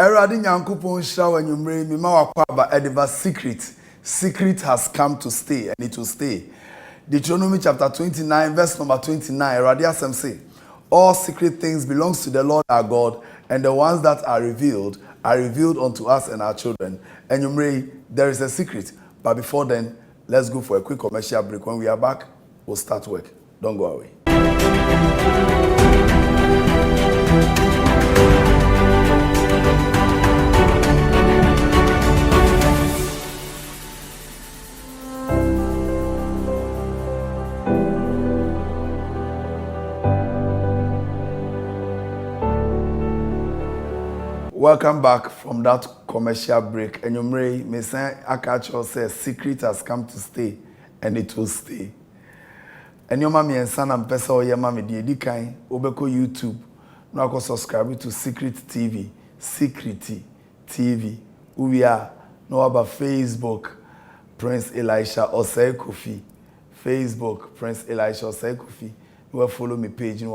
Eradi Nyankopon shira when you marry me ma wakwa ediva secret. Secret has come to stay and it will stay. Deuteronomy chapter 29 verse number 29. Eradi asem say, all secret things belongs to the Lord our God, and the ones that are revealed unto us and our children. And you marry, there is a secret. But before then, let's go for a quick commercial break. When we are back, we'll start work. Don't go away. Welcome back from that commercial break. And you may say, Akacho says, secret has come to stay, and it will stay. And your mommy and son and person or your mommy, the kind, Obeko YouTube, now subscribe to Secret TV, Secret TV. We are no about Facebook, Prince Elisha Osei Kofi. Facebook, Prince Elisha Osei Kofi. You will follow me page in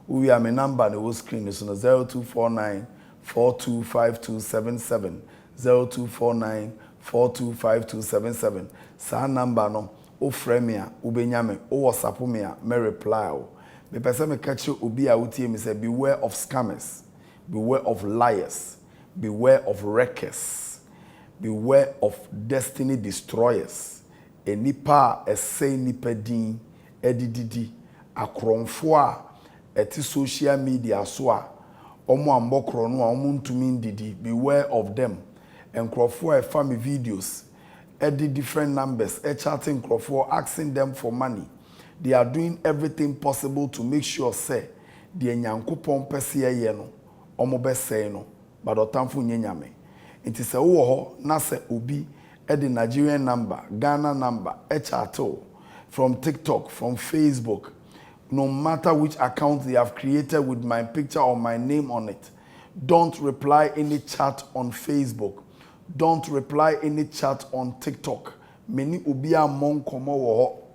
we are my number on the screen is 0249 425277 0249 425277. Sa number no o frame me a ubenya me o WhatsApp me a me reply o. Me pese me catch obi a utie me say beware of scammers, beware of liars, beware of wreckers, beware of destiny destroyers. Enipa essay nipa din edididi akronfo a eti social media so a omo ambokro no a omo ntumi ndidi. Beware of them. Enkrofo e family videos edit different numbers chatting enkrofo asking them for money. They are doing everything possible to make sure say the Nyankopon pese ye no omo be say no but otamfo nyanyame. Nti se wo ho na se obi the Nigerian number, Ghana number, chato from TikTok, from Facebook, no matter which account they have created with my picture or my name on it. Don't reply any chat on Facebook. Don't reply any chat on TikTok. Many ubia mon komo wo.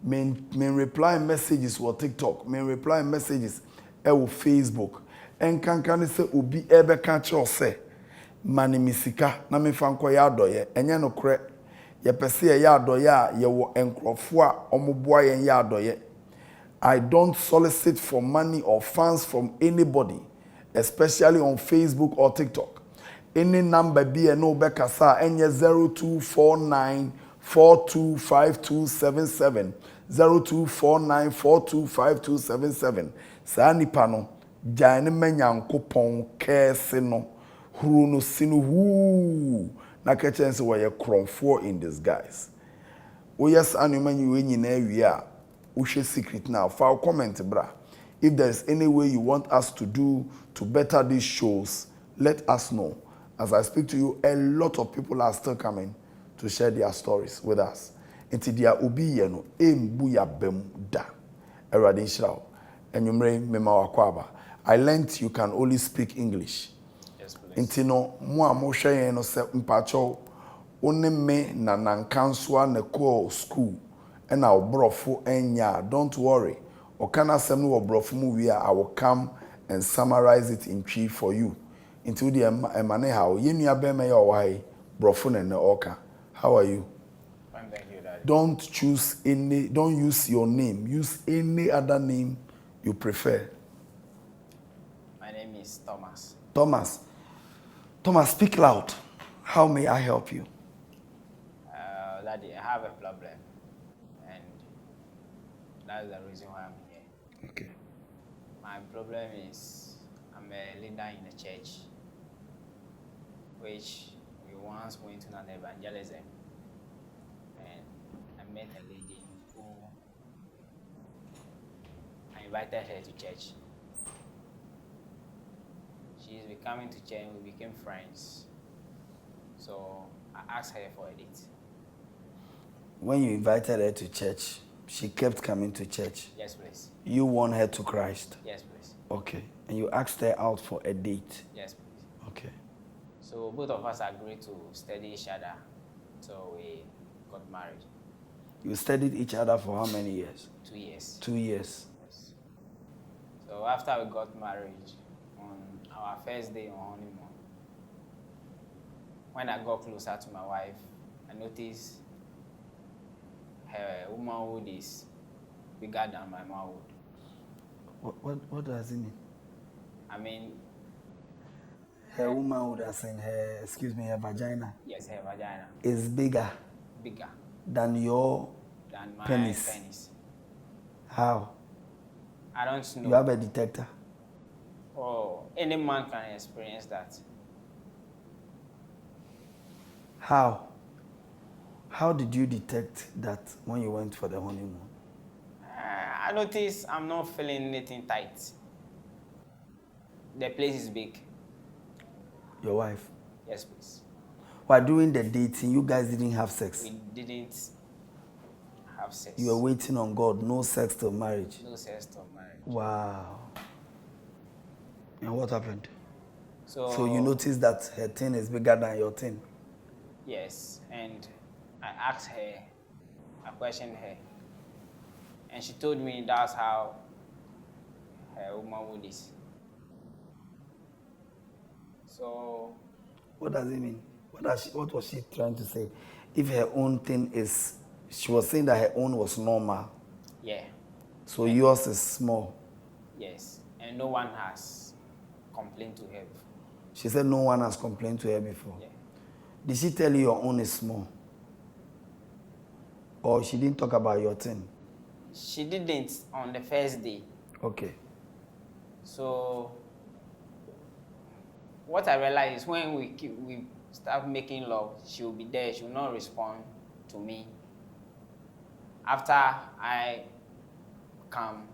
Men reply messages for TikTok. Men reply messages on Facebook. En kankane se ubi ebe kanche say. Mani misika na me fanko ya adoye enye no kre ye pese ya adoye a ye wo enkrofo a omoboa yen ya adoye. I don't solicit for money or funds from anybody, especially on Facebook or TikTok. Any number be no bekasa enye 0249 425277 0249 425277. Sa nipa no jane menyankopon kese no huru no sinu hu na kechense wo ye kronfo in disguise. O yes anuma nyi nyina wi a wo hwe secret now. File comment bra. If there is any way you want us to do to better these shows, let us know. As I speak to you, a lot of people are still coming to share their stories with us. Enti dia obi ye no embu ya bem da. Erade nshirawo. Enyumre mema wakwaba. I learned you can only speak English. Inti no mo a mo hwe yen no se mpacho one me na nankanso na ko school e na obrofo enya. Don't worry, o kana sem no obrofo mu wi a I will come and summarize it in tree for you. Inti the emane how yenua be me your why brofo na oka. How are you? Fine, thank you, Daddy. Don't use your name, use any other name you prefer. My name is Thomas. Thomas, speak loud. How may I help you? Daddy, I have a problem, and that's the reason why I'm here. Okay. My problem is I'm a leader in a church, which we once went on an evangelism, and I met a lady who I invited her to church. She's been coming to church, we became friends. So I asked her for a date. When you invited her to church, she kept coming to church. Yes, please. You won her to Christ. Yes, please. Okay. And you asked her out for a date. Yes, please. Okay. So both of us agreed to study each other. So we got married. You studied each other for how many years? 2 years. 2 years. Yes. So after we got married, on our first day on honeymoon, when I got closer to my wife, I noticed her womanhood is bigger than my manhood. What does it mean? I mean, Her womanhood, as in her, her vagina. Yes, her vagina. Is bigger. Bigger. Than your than my penis. How? I don't know. You have a detector? Oh, any man can experience that. How? How did you detect that when you went for the honeymoon? I noticed I'm not feeling anything tight. The place is big. Your wife? Yes, please. While doing the dating, you guys didn't have sex? We didn't have sex. You were waiting on God, no sex till marriage? No sex till marriage. Wow. And what happened? So you noticed that her thing is bigger than your thing? Yes, and I asked her, I questioned her, and she told me that's how her womanhood is. So, what does it mean? What was she trying to say? If her own thing is, she was saying that her own was normal. Yeah. So yours is small. Yes, and no one has complained to her before. She said no one has complained to her before. Yeah. Did she tell you your own is small? Or she didn't talk about your thing? She didn't on the first day. Okay. So what I realized is when we start making love, she will be there. She will not respond to me. After I come,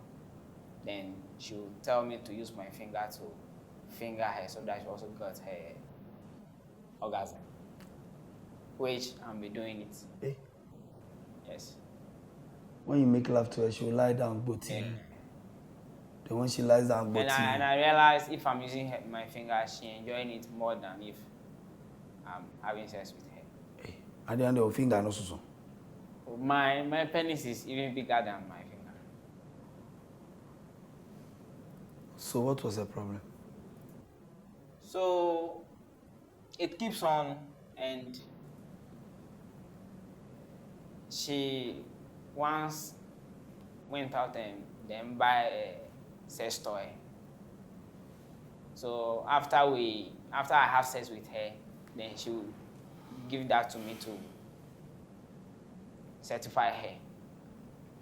then she will tell me to use my finger to finger her so that she also got her orgasm, which I'm be doing it. Hey. Yes. When you make love to her, she will lie down both. Yeah. Then when she lies down both. And I realized if I'm using my finger, she enjoying it more than if I'm having sex with her. Hey. At the end of your finger, no so. My penis is even bigger than my finger. So what was the problem? So it keeps on, and she once went out and then buy a sex toy. So after I have sex with her, then she will give that to me to certify her,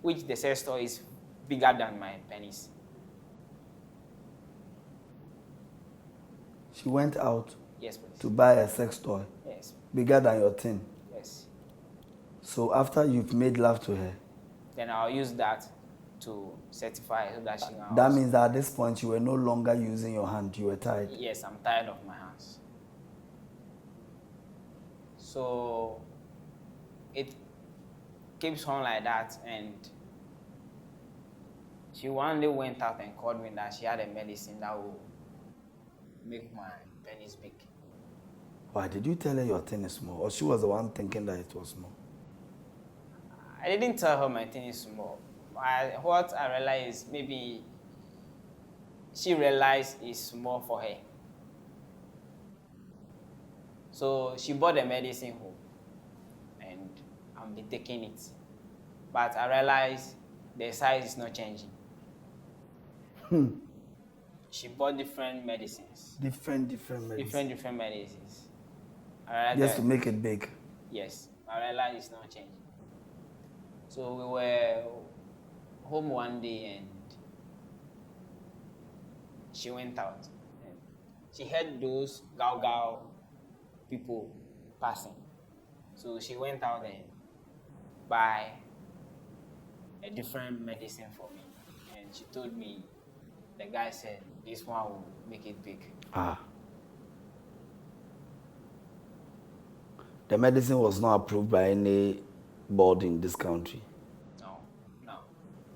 which the sex toy is bigger than my penis. She went out. Yes, please. To buy a sex toy. Yes. Bigger than your thing. Yes. So after you've made love to her, then I'll use that to certify so that she can. That means that at this point you were no longer using your hand, you were tired. Yes, I'm tired of my hands. So it keeps on like that, and she one day went out and called me that she had a medicine that will make my penis big. Why did you tell her your thing is small, or she was the one thinking that it was small? I didn't tell her my thing is small. What I realized, maybe she realized it's small for her. So she bought the medicine home, and I'm be taking it. But I realized the size is not changing. She bought different medicines. Different medicines. Different medicines. Just to make it big. Yes, I realized it's not changing. So we were home one day, and she went out. And she heard those gao people passing. So she went out and buy a different medicine for me. And she told me, the guy said, this one will make it big. Ah. The medicine was not approved by any board in this country. No.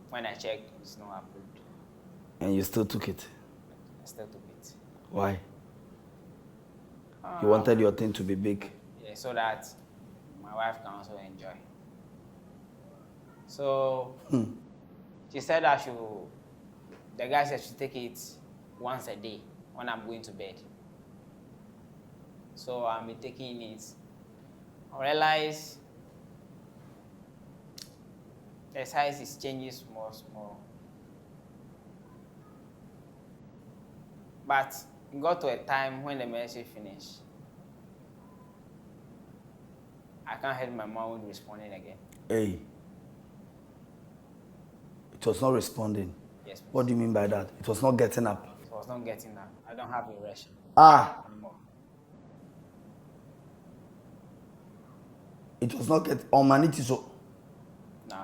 When I checked, it's not approved. And you still took it? I still took it. Why? You wanted your thing to be big? Yeah, so that my wife can also enjoy. So she said the guy said she take it once a day when I'm going to bed. So I'm taking it. I realize the size is changing small. But it got to a time when the message finished. I can't help my mom responding again. Hey. It was not responding. Yes, please. What do you mean by that? It was not getting up. It was not getting up. I don't have a rush anymore. It was not getting on my knees. So. No.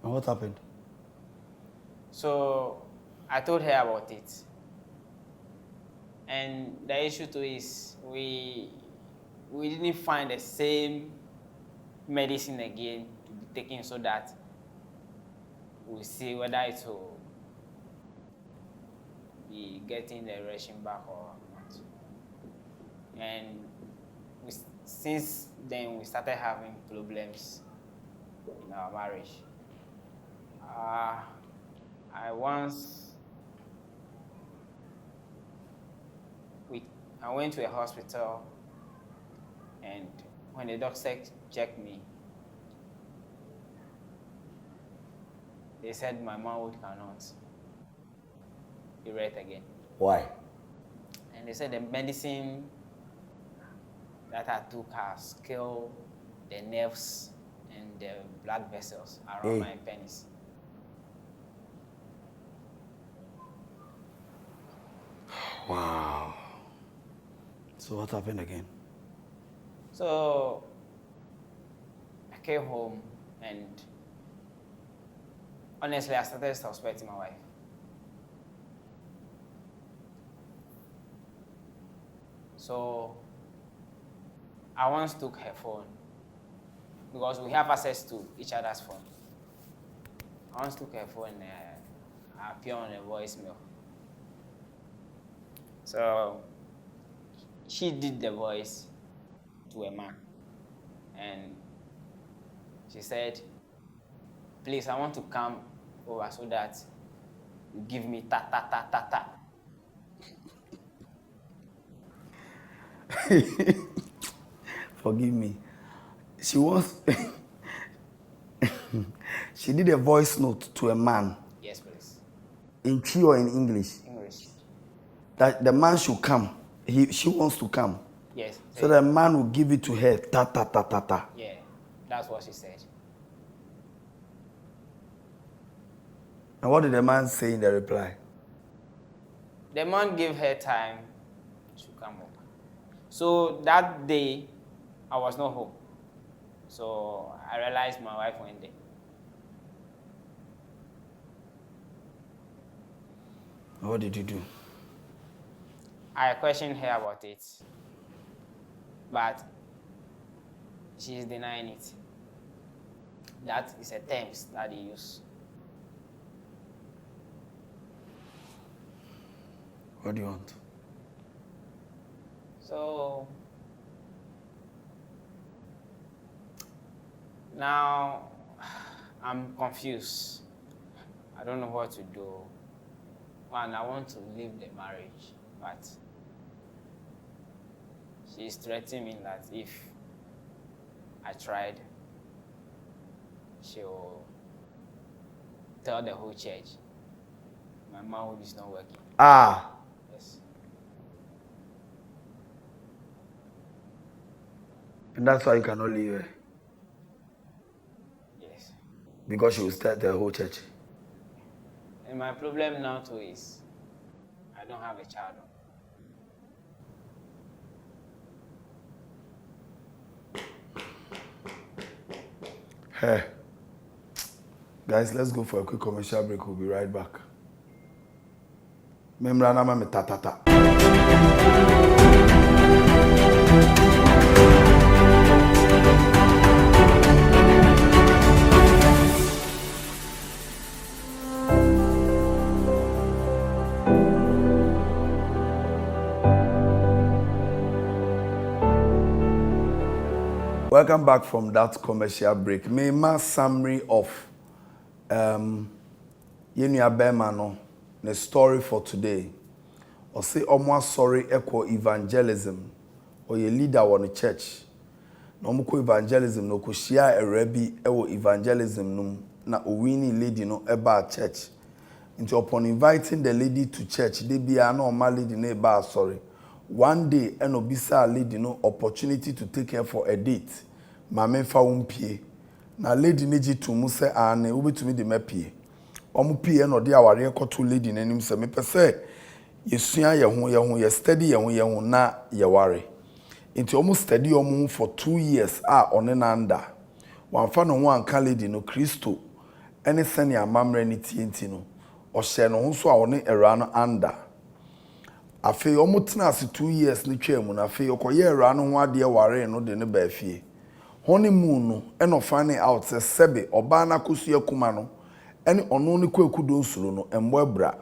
And what happened? So I told her about it. And the issue too is we didn't find the same medicine again to be taken so that we'll see whether it will be getting the erection back or not. And since then we started having problems in our marriage. I went to a hospital, and when the doctor checked me, they said my mouth cannot erect again. Why? And they said the medicine that I took has killed the nerves and the blood vessels around my penis. Wow. So what happened again? So I came home, and honestly, I started suspecting my wife. So I once took her phone because we have access to each other's phone. I once took her phone and I appeared on a voicemail. So she did the voice to a man, and she said, "Please, I want to come over so that you give me ta ta ta ta ta." Forgive me. She was. She did a voice note to a man. Yes, please. In Chi or in English? English. That the man should come. She wants to come. Yes. So the man will give it to her. Ta ta ta ta ta. Yeah, that's what she said. And what did the man say in the reply? The man gave her time to come over. So that day, I was not home. So I realized my wife went there. What did you do? I questioned her about it, but she is denying it. That is a term that they use. What do you want? So now I'm confused. I don't know what to do. One, I want to leave the marriage, but she's threatening me that if I tried, she'll tell the whole church my mouth is not working. Ah. Yes. And that's why you cannot leave her. Yes. Because she will start the whole church. And my problem now too is I don't have a child. Hey. Guys, let's go for a quick commercial break. We'll be right back. Membrana me ta ta ta. Welcome back from that commercial break. My summary of Yenya Bermano, the story for today. or say almost sorry echo evangelism or your leader on the church. No more evangelism no ko share a rabbi ewo evangelism no na owini lady no eba church. Into upon inviting the lady to church, they be an normal lady neighbor sorry. One day and obisa lady no opportunity to take her for a date. Mame fa umpie. Na lady neji to mu se ane ube to me de mepie. Omu pie no de aware ekoto lady nanim se me pese yesua ye steady ye ho na ye ware. Into omu steady omu for 2 years one na anda. Wamfa no ho anka lady no Kristo ene sene amamre ni tienti no. Ohye no ho so a woni era no anda. Afi omu tena ase 2 years ni twam na afi okoye era no ho ade ware no de ne ba afie. Honeymoon no eno find out se sebe oba na kosu akuma no ene ono ne kwaku do nsuro no embo abra.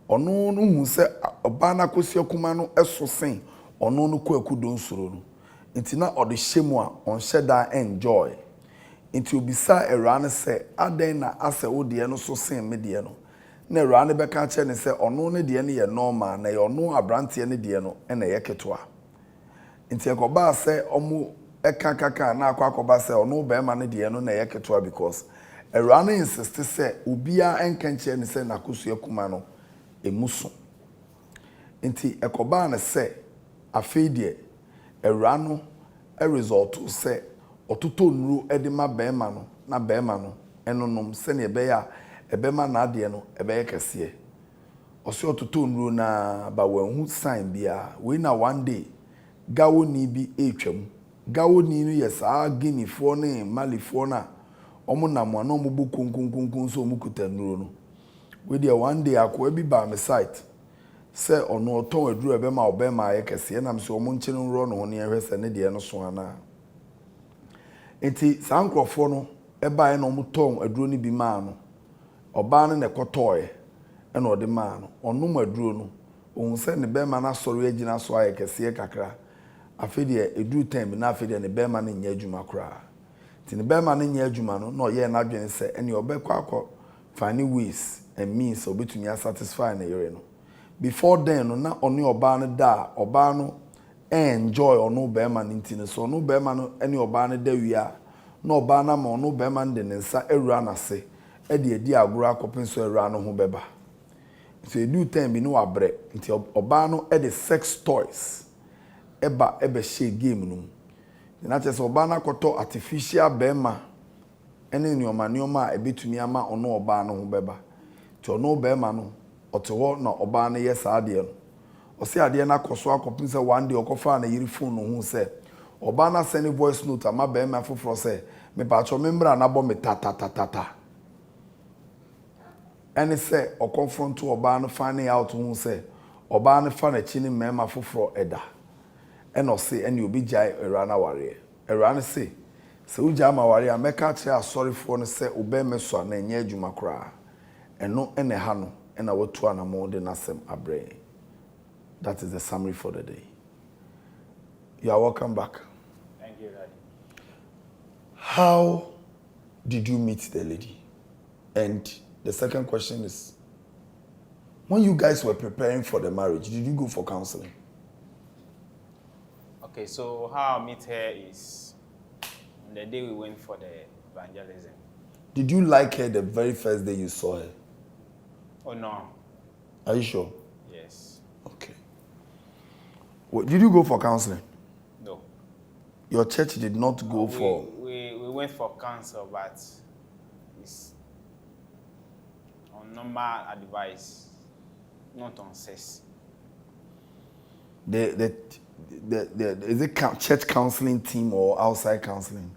Ono no hu se oba na kosu akuma no eso sen ono no kwaku do nsuro no. Nti na ode hyemu a on sheda enjoy. Nti obisa era ne se aden na ase wode no so sen me de no. Na era ne beka che ne se ono ne de ne ye normal na ye ono abrante ne de no ene ye ketoa. Nti ekoba se omu ekakaka na akwakoba se ono be ma ne de no na ye ketoa because era ne insist se obia enkanche ne se na kosu akuma no emuso. Nti ekoba ne se afedie era no a result se ototo nuru edema bema no na bema no enonom se ne be ya ebema na ade no ebe ye kese ose ototo nuru na ba wanhu sign bia we na one day gawo ni bi etwam gawo ni no yesa ginifo ne malifo na omo na mo na omo bu kunkunkun so omo kuta nuru no we dia one day akwa bi ba me site se ono oton aduru ebema obema ye kese na mse omo nche no ro no ho ne ehwese ne de no so ana enti sankrofo no eba ye no omo ton aduru ni bi ma no oba ne nekotoe ena ode ma no onum aduro no ohun se ne bema na soro agina so aye kese kakra afede edu time na afede ne bema ne nya adwuma kra ti ne bema ne nya adwuma no na oye na adwen se ene obekwa akọ find ways and means obetumi satisfy na yere no before then no na oni oba ne da oba no enjoy ono bema ne ntine so ono bema no ene oba ne da wia na oba na ma ono bema ne ne nsa ewura na se edi agoro akopen so ewura no ho beba so edu time bi no wabre nti oba no edi sex toys ebe share game no na chese oba na koto artificial bema ene nioma ebetumi ama ono oba no ho beba ti ono bema no otewo na oba na yes ade no osi ade na koso akopen se one day okofa na yiri phone no hu se oba na send voice note ama bema foforo se me pa cho membra na bo me ta ene se o confront oba no find out hu se oba na fa na chini mema foforo eda ene o se ene obi jai era na ware era na se uja ma ware ameka che asori fo no se obeme so na enye adwuma kra eno ene ha no ena watu anamo de nasem abre. That is the summary for the day. You are welcome back. Thank you, Daddy. How did you meet the lady? And the second question is, when you guys were preparing for the marriage, did you go for counseling? Okay, so how I met her is on the day we went for the evangelism. Did you like her the very first day you saw her? Oh, no. Are you sure? Yes. Okay. Well, did you go for counseling? No. Your church did not go for... We went for counsel, but it's on normal advice, not on sex. Is it church counseling team or outside counseling?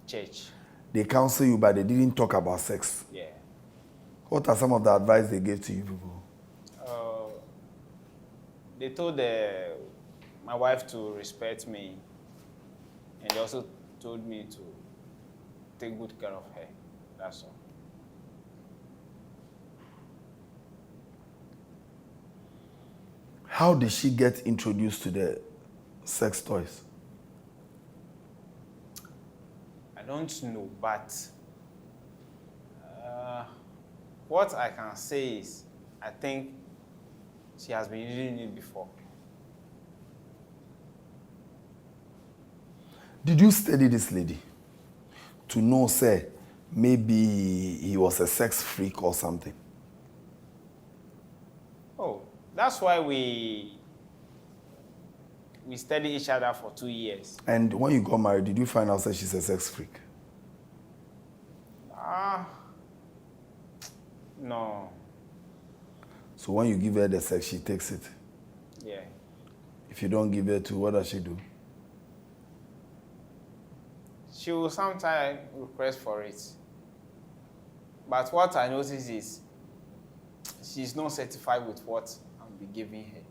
Church. They counsel you, but they didn't talk about sex. Yeah. What are some of the advice they gave to you people? They told my wife to respect me, and they also told me to take good care of her. That's all. How did she get introduced to the sex toys? I don't know, but what I can say is, I think she has been using it before. Did you study this lady to know, say, maybe he was a sex freak or something? Oh, that's why we studied each other for 2 years. And when you got married, did you find out that she's a sex freak? No. So when you give her the sex, she takes it? Yeah. If you don't give her to, what does she do? She will sometimes request for it. But what I notice is she's not satisfied with what I'm be giving her.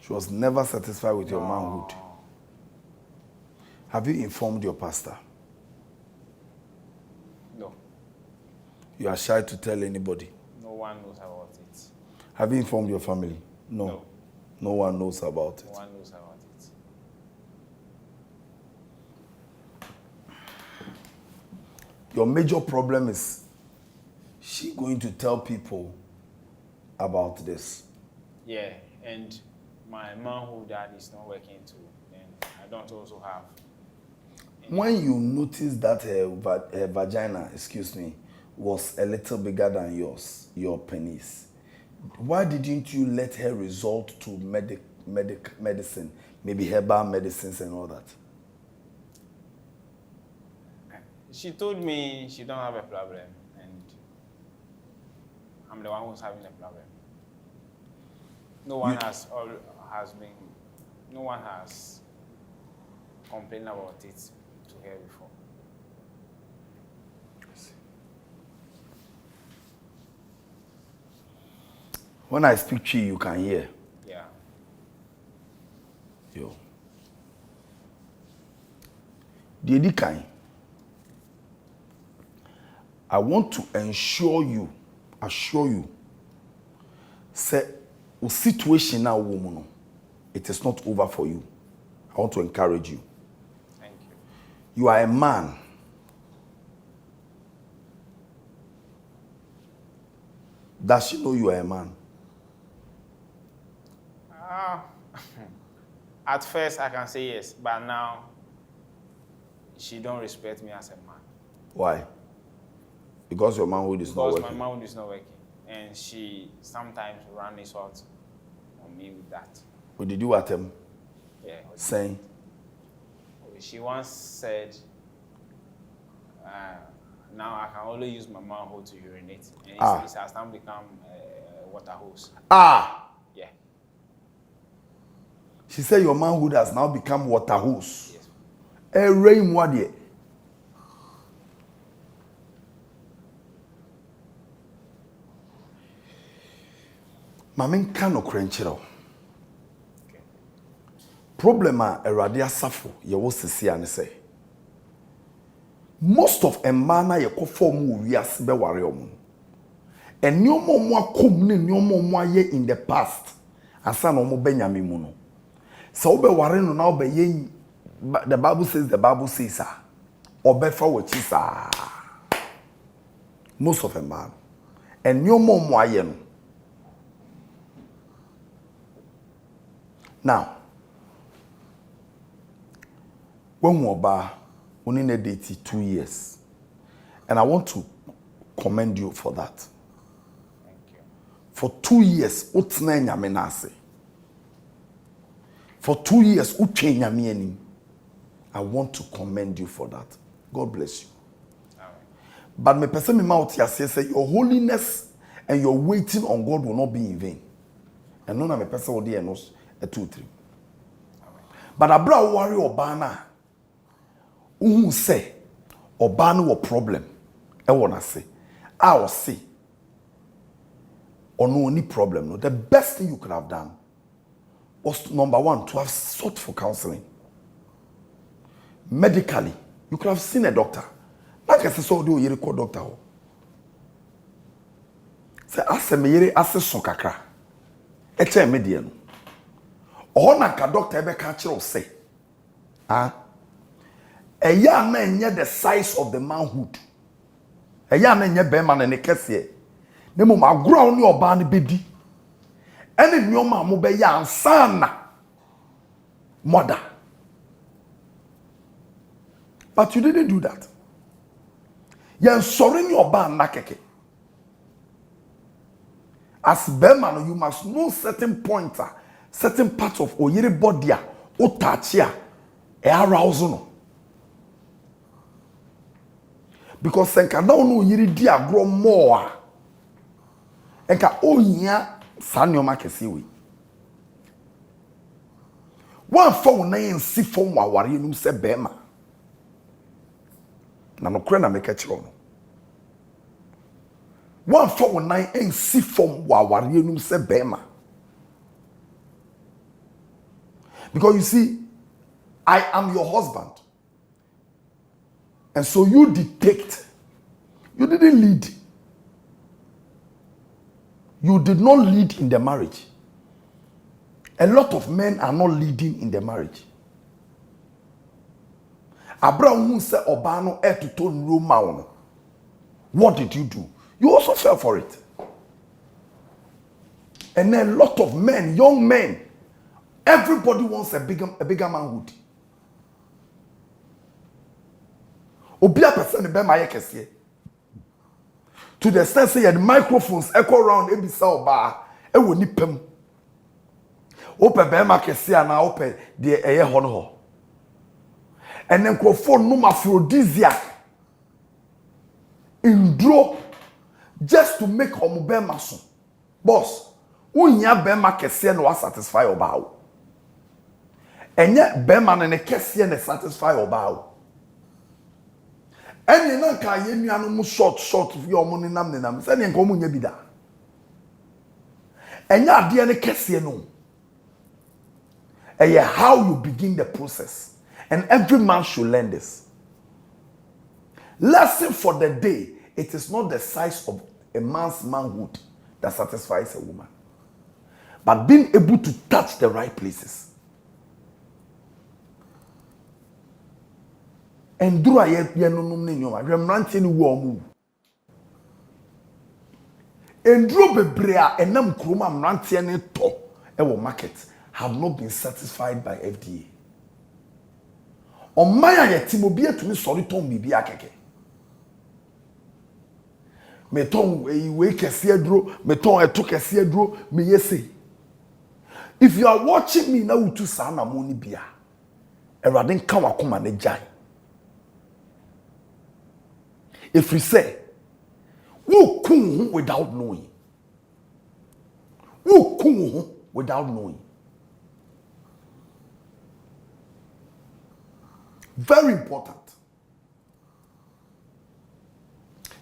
She was never satisfied with your manhood. Have you informed your pastor? No. You are shy to tell anybody? No one knows about it. Have you informed your family? No. No. No one knows about it. No one knows about it. Your major problem is she going to tell people about this? Yeah, and my manhood that is not working too. Then I don't also have. When you notice that her vagina, was a little bigger than yours, your penis, why didn't you let her resort to medicine, maybe herbal medicines and all that? She told me she don't have a problem, and I'm the one who's having a problem. No one has complained about it to her before. When I speak to you, you can hear. Yeah. Yo. Dedi Kai, I want to assure you, say, the situation now, woman, it is not over for you. I want to encourage you. Thank you. You are a man. Does she know you are a man? At first, I can say yes, but now she don't respect me as a man. Why? Because your manhood is not working. Because my manhood is not working, and she sometimes runs out on me with that. What did you attempt? Yeah. Saying? She once said, now I can only use my manhood to urinate, and it has now become a water hose. Yeah. She said your manhood has now become water hose. Yes. A rain water. Mamin kano krenchiro. Problem a eradia safo ye wo sisi ane say. Most of emana ye ko form wo wiase be ware omo. Enyomo mo akom ne enyomo mo aye in the past. Asa na omo benyame mu no. So obe ware no na obe ye, the Bible says obe fa wo chi sa. Most of emana. Enyomo mo aye no. Now, when we are only dated 2 years, and I want to commend you for that. Thank you. For 2 years, for 2 years, I want to commend you for that. God bless you. Amen. But me person me mouth here say your holiness and your waiting on God will not be in vain. And none of me person will there knows. A 2, 3. But abra worry obana who say obana wo problem e wanna say I will say or no any problem. No, the best thing you could have done was number 1 to have sought for counseling. Medically, you could have seen a doctor. Like I saw do you call doctor. Say ase me yere ase so kakra. E che median. Ona ka doctor ebe ka kire say eya na enye the size of the manhood eya na enye be man ne kese ne mo magura oni oba ne bedi Any nyoma mo be ya ansana mother. But you didn't do that. You're sorry your ban nakeke. As Berman, you must know certain pointer, certain parts of oyere body, o touchia, e arouse no. Because senka na no yiri di agro more. Enka onya sanyoma kesi we. One phone na yensi phone wa ware num se bema. Na no kre na make chiro no. One phone na yensi phone wa ware num se bema. Because you see, I am your husband. And so you dictate. You didn't lead. You did not lead in the marriage. A lot of men are not leading in the marriage. Abraham who said Obano to turn Roma. What did you do? You also fell for it. And a lot of men, young men, everybody wants a bigger manhood. Obia person be my kese. To the extent say the microphones echo around ebisa oba e wo nipam. Ope be ma kese ana ope de eye ho no ho. And then microphone no aphrodisiac. Indro just to make omo be maso. Boss, unya be ma kese no satisfy oba o. Enye be ma ne kese ne satisfy oba o. Any na ka ye nuanu mu short fi omo ne nam se ne nko mu nya bi da enya ade ne kese no how you begin the process, and every man should learn this. Lesson for the day: it is not the size of a man's manhood that satisfies a woman, but being able to touch the right places. Enduro ye no num ne nyoma hwemrante ne wo omu enduro bebre a enam kroma mrante ne to e wo market have not been certified by FDA. On my yetimo bi atumi sori ton bibi akeke me ton we kese aduro me ton eto kese aduro me yese. If you are watching me now utu sa na mo ni bia erade nka wakoma ne jai. If we say, who kun without knowing? Who kun without knowing? Very important.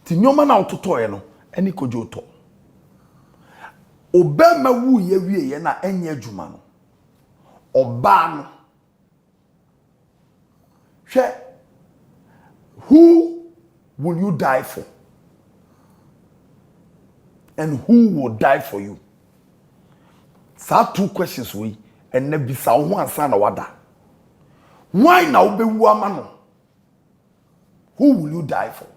Ti nyoma na ototo e no, eni kojo to. Obema wu ye wie ye na enye adwuma no. Oba no. Hwe, who will you die for? And who will die for you? So 2 questions we and ne bisa ho ansa na wada. Why na obewu amano? Who will you die for?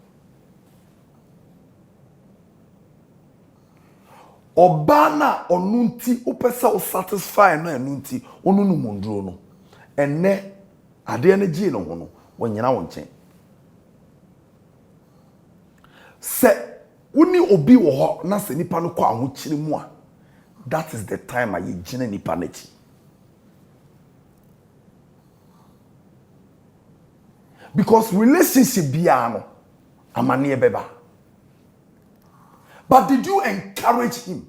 Obana onunti upesa o satisfy no enunti onunu mondro no. Enne ade ne gi no ho no wonyina wo nchen. Se uni obi wo ho na se nipa no kwa ahokyire mu a, that is the time aye gina nipa nachi. Because relationship bia no amane beba. But did you encourage him?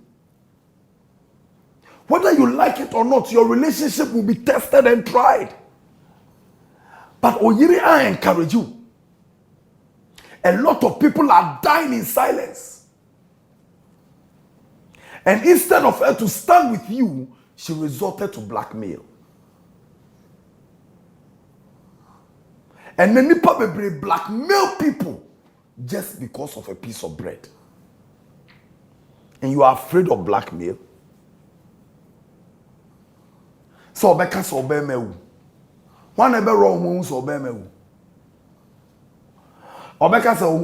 Whether you like it or not, your relationship will be tested and tried. But oyiri I encourage you. A lot of people are dying in silence. And instead of her to stand with you, she resorted to blackmail. And many people blackmail people just because of a piece of bread. And you are afraid of blackmail. So Obeka so Obemewu. One ever wrong so Obemewu. Obeka so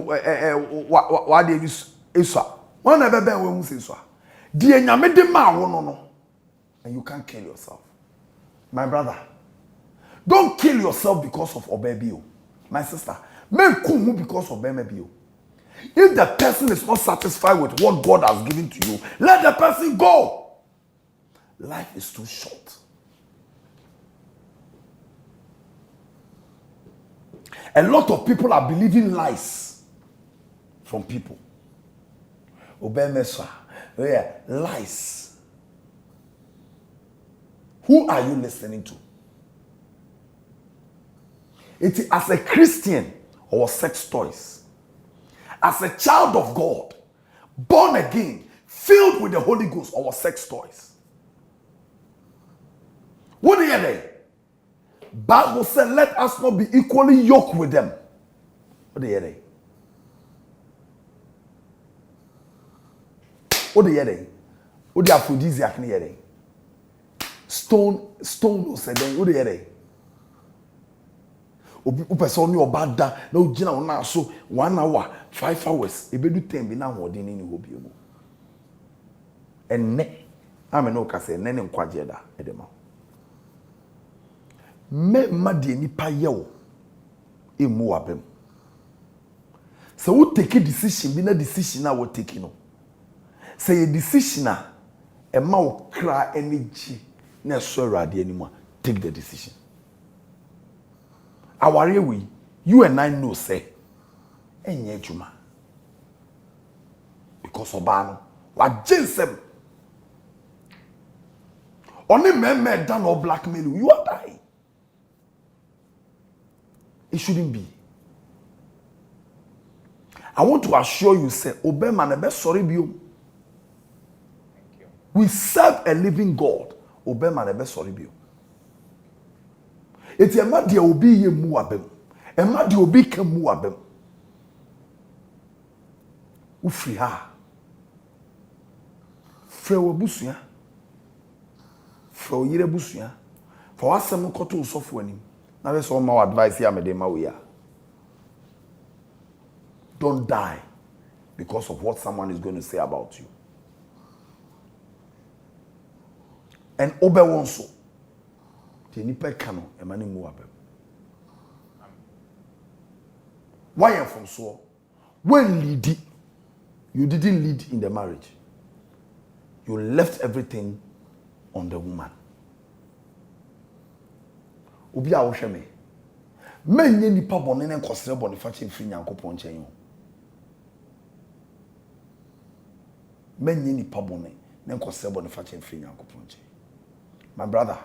what they use Iswa. One ever ben we say so. Die nyame de ma wo no no. and you can't kill yourself. My brother, don't kill yourself because of obebio. My sister, men kumu because of obebio. If the person is not satisfied with what God has given to you, let the person go. Life is too short. A lot of people are believing lies from people. Obemeswa, lies. Who are you listening to? It is as a Christian or sex toys. As a child of God, born again, filled with the Holy Ghost or sex toys. What do you say? Bible said, let us not be equally yoked with them. What do you say? What do you say? What do you aphrodisiac near? Stone said, what do you say? Person your bad da no gina na so 1 hour 5 hours e be do 10 bi na hodin ni hobi mu enne ame no ka se ne nkwaje da edema me ma de nipa yewo emu wabem so wo take decision bi na decision na wo take no say a decision na e ma wo kra energy na so awrade animu take the decision. Our way, you and I know say, enye juma. Because Obano, what Jinsem. Only men done or blackmail you, you are dying. It shouldn't be. I want to assure you, say, Obama nebe sorry be you. Thank you. We serve a living God. Obama nebe sorry be you. Eti ema de obi ye mu abem. Ema de obi ka mu abem. Ufri ha. Frɛ wabusua. Frɛ yire busua. For asem koto usofo anim. Na be so ma advice ya me de ma we ya. Don't die because of what someone is going to say about you. And obe wonso. Nipa kano emani mu abem. Why am from so? When lead, you didn't lead in the marriage. You left everything on the woman. Obi a wo hwe me. Menye nipa bone ne nkosere bone fa che mfiri Nyankopon nchen yo. Menye nipa bone ne nkosere bone fa che mfiri Nyankopon nchen. My brother,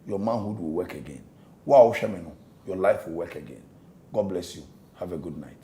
your manhood will work again. Wow, Shemino, your life will work again. God bless you. Have a good night.